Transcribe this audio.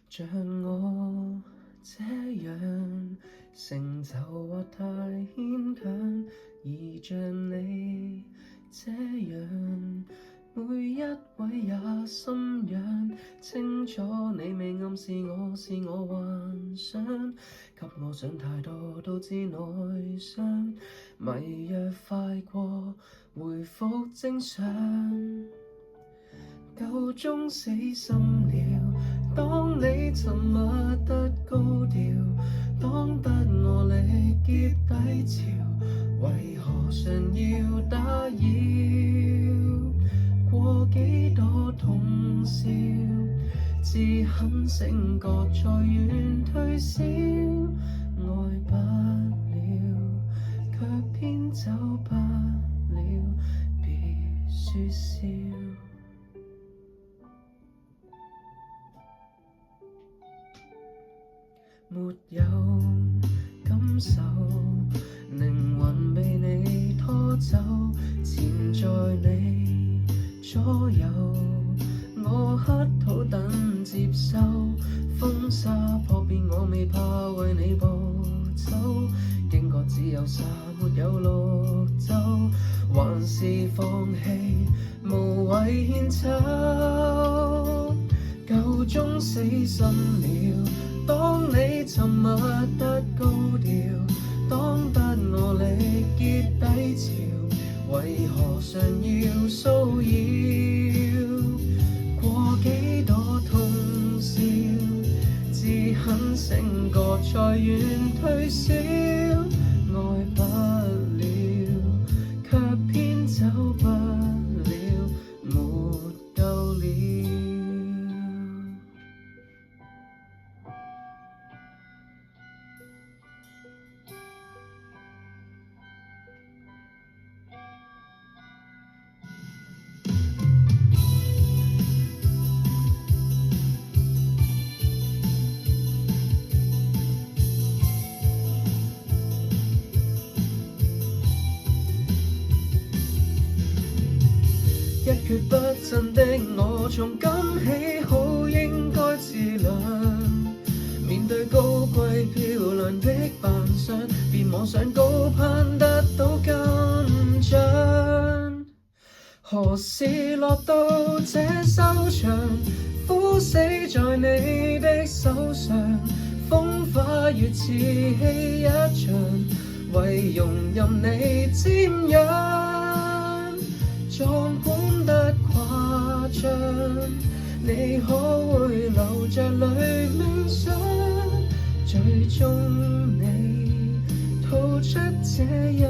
像我這樣，成就或太牽強，而像你這樣，每一位也心癢。清楚你未暗示我是我幻想，給我想太多導致內傷，迷藥快過回復正常。夠鐘死心了，當你沉默得高調，當得我力竭低潮，為何尚要打擾？過幾多通宵，自狠醒覺在遠退燒，愛不了，卻偏走不了，別説笑。沒有感受，靈魂被你拖走，纏在你左右，我乞討等接收，風沙撲遍我未怕為你暴走，驚覺只有沙沒有綠洲，還是放棄無謂獻醜，夠鐘死心了。當你沉默得高調，當得我力竭低潮，為何尚要騷擾？過幾多通宵，自狠醒覺才願退燒，愛不了，卻偏走不了，沒夠了。一蹶不振的我，從今起好應該自量。面對高貴漂亮的扮相，別妄想高攀得到金獎。何時落到這收場？枯死在你的手上，風花月似戲一場，為容任你瞻仰。壯觀得誇張，你可會流着淚冥想？最終你吐出這樣。